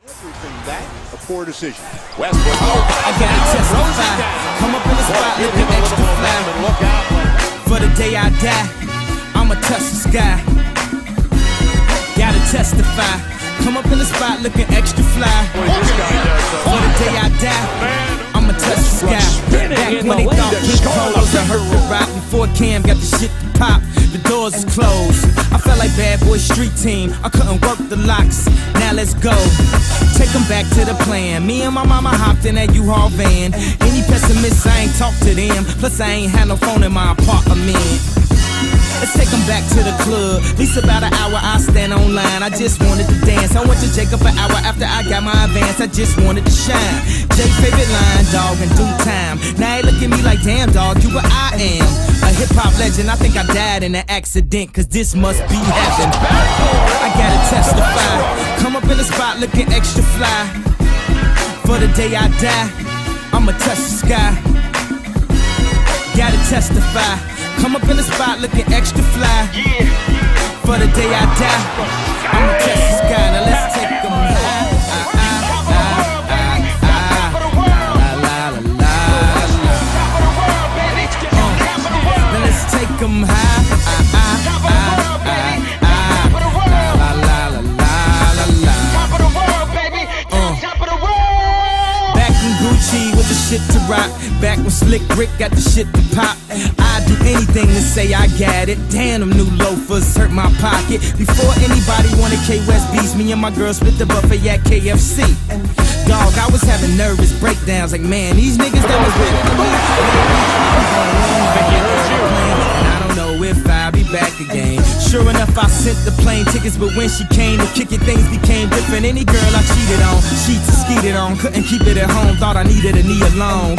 Everything that, a poor decision. Westbrook. I gotta testify. Come up in the spot looking extra fly. For the day I die, I'ma touch the sky. Gotta testify. Come up in the spot looking extra fly. For the day I die, I'ma touch the sky. Back when they thought King Cole was a hurt the rock, before Cam got the shit to pop, the doors is closed. I felt like Bad Boy Street Team, I couldn't work the locks. Now let's go. Take them back to the plan. Me and my mama hopped in that U-Haul van. Any pessimists, I ain't talk to them. Plus I ain't had no phone in my apartment. Let's take them back to the club. At least about an hour I stand online. I just wanted to dance. I went to Jacob an hour after I got my advance. I just wanted to shine. Jay's favorite line, dog, in due time. Now he look at me like, damn dog, you what I am. A hip-hop legend, I think I died in an accident, cause this must be heaven. I gotta testify. Come up in the spot looking extra fly. For the day I die, I'ma touch the sky. Gotta testify. Come up in the spot looking extra fly. For the day I die, I'ma touch the sky. Now let's take them high. Now let's take them high. Back when Gucci was the shit to rock. Back when Slick Rick got the shit to pop. I'd do anything to say I got it. Damn, them new loafers hurt my pocket. Before anybody wanted K-West beats, me and my girl split the buffet at KFC. Dog, I was having nervous breakdowns like, man, these niggas that was better than me. And I don't know if I'll be back again. Sure enough, I sent the plane tickets, but when she came to kick it, things became different. Any girl I cheated on, sheets and skeeted on, couldn't keep it at home, thought I needed a knee alone.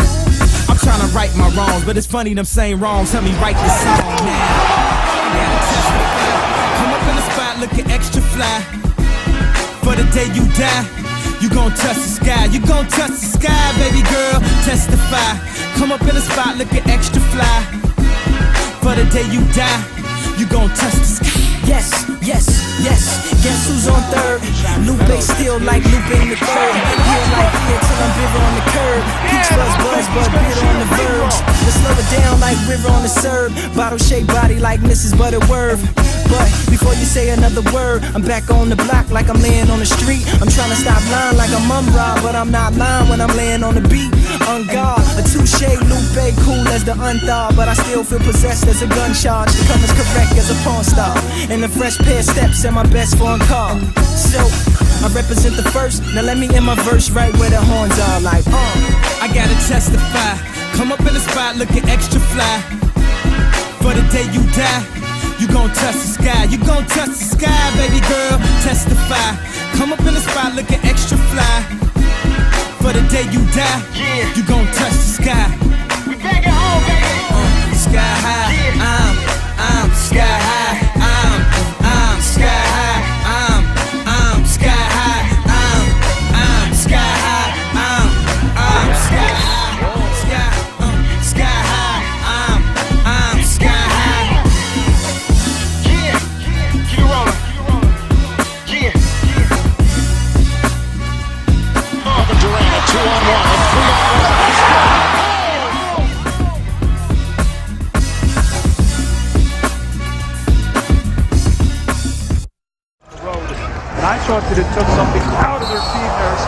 I'm trying to right my wrongs, but it's funny them same wrongs help me write this song now. Come up in the spot looking extra fly. For the day you die, you gon' touch the sky. You gon' touch the sky, baby girl, testify. Come up in the spot looking extra fly. For the day you die, you gon' touch the sky. Yes, yes, yes. Guess who's on third? Lupe still like Lupe in the third. Feel like fear till I'm bitter on the curb. Peach buzz, but bitter on the verbs. Let's slow it down like river on the serve. Bottle shaped body like Mrs. Butterworth. But before you say another word, I'm back on the block like I'm laying on the street. I'm trying to stop lying like I'm Rob, but I'm not lying when I'm laying on the beat. On guard, a touche, Lupe, cool as the unthawed, but I still feel possessed as a gun charge. To come as correct as a porn star. And a fresh pair of steps and my best foreign car. So, I represent the first. Now let me end my verse right where the horns are like, I gotta testify. Come up in the spot looking extra fly. For the day you die, you gon' touch the sky. You gon' touch the sky, baby girl, testify. Come up in the spot looking extra fly. For the day you die, you gon' touch the sky. We back at home, baby. Sky high, I'm sky high. I'm sky high. I'm sky high. I'm sky high. I'm sky high. Sky high. I'm sky high. Yeah, keep it rolling. Yeah. Kevin Durant, 2-on-1, 3-on-1. Let's go. I thought that it took something out of their team there.